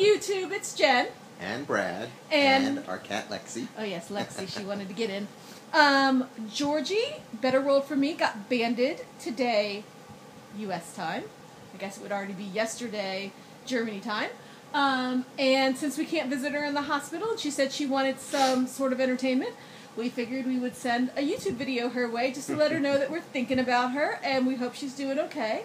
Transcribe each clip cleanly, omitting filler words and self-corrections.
YouTube, it's Jen. And Brad. And our cat Lexi. Oh yes, Lexi, she wanted to get in. Georgie, BetterWorldForMe, got banded today, U.S. time. I guess it would already be yesterday, Germany time. And since we can't visit her in the hospital, and she said she wanted some sort of entertainment, we figured we would send a YouTube video her way just to let her know that we're thinking about her, and we hope she's doing okay.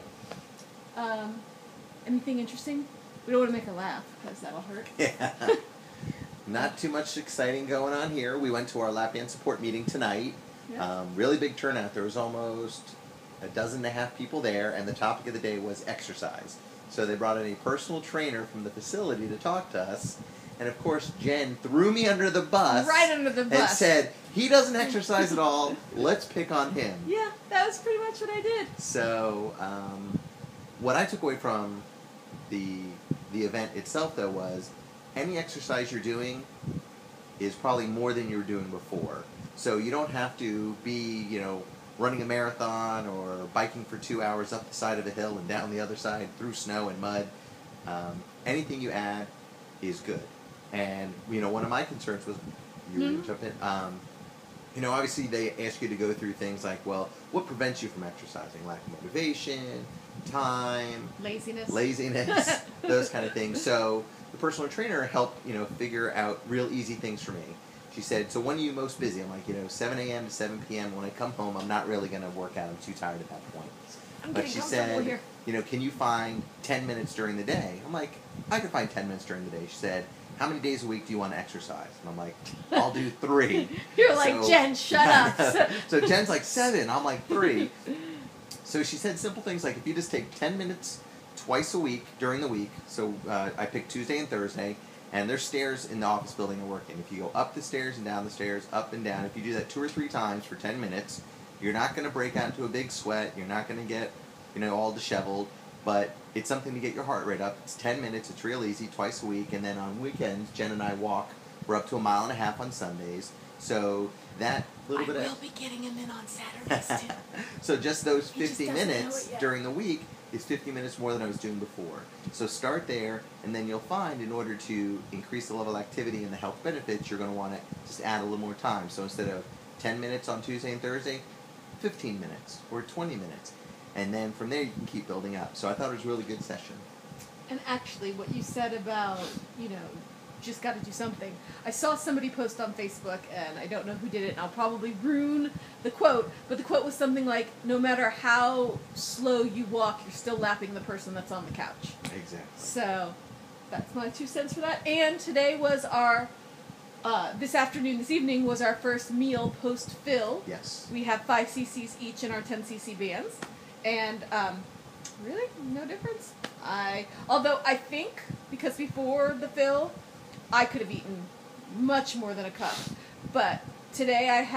Anything interesting? We don't want to make her laugh, because that'll hurt. Yeah. Not too much exciting going on here. We went to our lap dance support meeting tonight. Yeah. Really big turnout. There was almost 12.5 people there, and the topic of the day was exercise. So they brought in a personal trainer from the facility to talk to us. And of course, Jen threw me under the bus. Right under the bus. And said, he doesn't exercise at all. Let's pick on him. Yeah, that was pretty much what I did. So, what I took away from the event itself, though, was any exercise you're doing is probably more than you were doing before. So you don't have to be, running a marathon or biking for 2 hours up the side of a hill and down the other side through snow and mud. Anything you add is good. And, one of my concerns was, you were going to jump in, obviously they ask you to go through things like, well, what prevents you from exercising? Lack of motivation, time, laziness, those kind of things. So the personal trainer helped, figure out real easy things for me. She said, so when are you most busy? I'm like, 7 a.m. to 7 p.m. When I come home, I'm not really going to work out. I'm too tired at that point. But she said, can you find 10 minutes during the day? I'm like, I could find 10 minutes during the day. She said, how many days a week do you want to exercise? And I'm like, I'll do 3. You're like, Jen, shut up. So Jen's like 7. I'm like 3. So she said simple things like if you just take 10 minutes twice a week during the week. So I picked Tuesday and Thursday. And there's stairs in the office building are working. If you go up the stairs and down the stairs, up and down, if you do that 2 or 3 times for 10 minutes, you're not going to break out into a big sweat. You're not going to get, all disheveled. But it's something to get your heart rate up. It's 10 minutes. It's real easy, twice a week. And then on weekends, Jen and I walk. We're up to 1.5 miles on Sundays. So that little bit of... I will be getting him in on Saturdays, too. So just those 50 minutes during the week is 50 minutes more than I was doing before. So start there, and then you'll find in order to increase the level of activity and the health benefits, you're going to want to just add a little more time. So instead of 10 minutes on Tuesday and Thursday, 15 minutes or 20 minutes. And then from there, you can keep building up. So I thought it was a really good session. And actually, what you said about, just got to do something. I saw somebody post on Facebook, and I don't know who did it, and I'll probably ruin the quote, but the quote was something like, no matter how slow you walk, you're still lapping the person that's on the couch. Exactly. So, that's my 2 cents for that. And today was our, this evening was our first meal post-fill. Yes. We have 5 cc's each in our 10 cc bands, and really, no difference. Although I think, because before the fill, I could have eaten much more than a cup. But today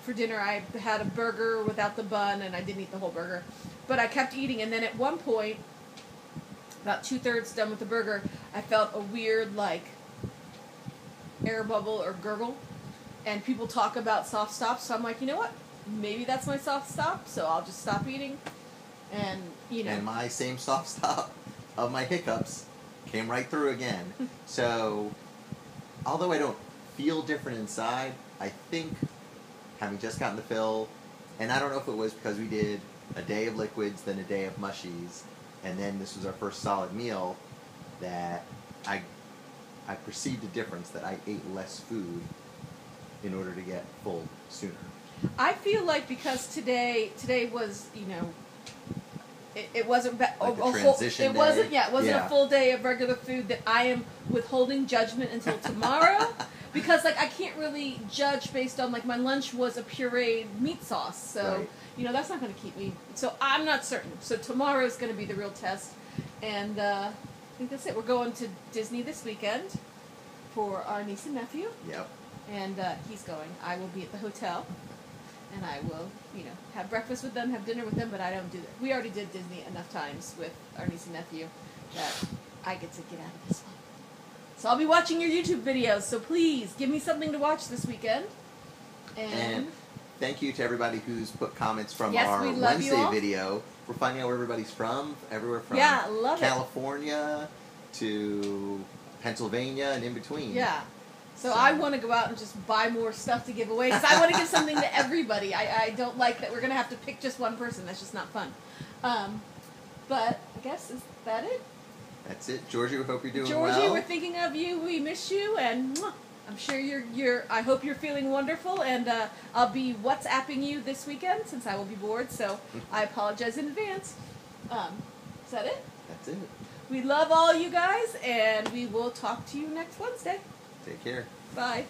for dinner, I had a burger without the bun, and I didn't eat the whole burger. But I kept eating, and then at one point, about 2/3 done with the burger, I felt a weird, air bubble or gurgle. And people talk about soft stops, so I'm like, you know what? Maybe that's my soft stop, so I'll just stop eating. And, And my same soft stop of my hiccups came right through again. So, although I don't feel different inside, I think having just gotten the fill, and I don't know if it was because we did a day of liquids, then a day of mushies, and then this was our first solid meal, that I perceived a difference, that I ate less food in order to get full sooner. I feel like because today was, it wasn't a transition day. It wasn't a full day of regular food, that I am withholding judgment until tomorrow. Because I can't really judge based on my lunch was a pureed meat sauce, so right. That's not going to keep me. So I'm not certain. So tomorrow's going to be the real test, and I think that's it. We're going to Disney this weekend for our niece and nephew. Yep. And he's going. I will be at the hotel. And I will, have breakfast with them, have dinner with them, but I don't do that. We already did Disney enough times with our niece and nephew that I get to get out of this one. So I'll be watching your YouTube videos, so please give me something to watch this weekend. And thank you to everybody who's put comments from Yes, our we love you Wednesday all. video. We're finding out where everybody's from, everywhere from Yeah, love it. California to Pennsylvania and in between. Yeah. So I want to go out and just buy more stuff to give away because I want to give something to everybody. I don't like that we're going to have to pick just one person. That's just not fun. But I guess, is that it? That's it. Georgie, we hope you're doing well. Georgie, we're thinking of you. We miss you. And I'm sure I hope you're feeling wonderful. And I'll be WhatsApping you this weekend since I will be bored. So I apologize in advance. Is that it? That's it. We love all you guys. And we will talk to you next Wednesday. Take care. Bye.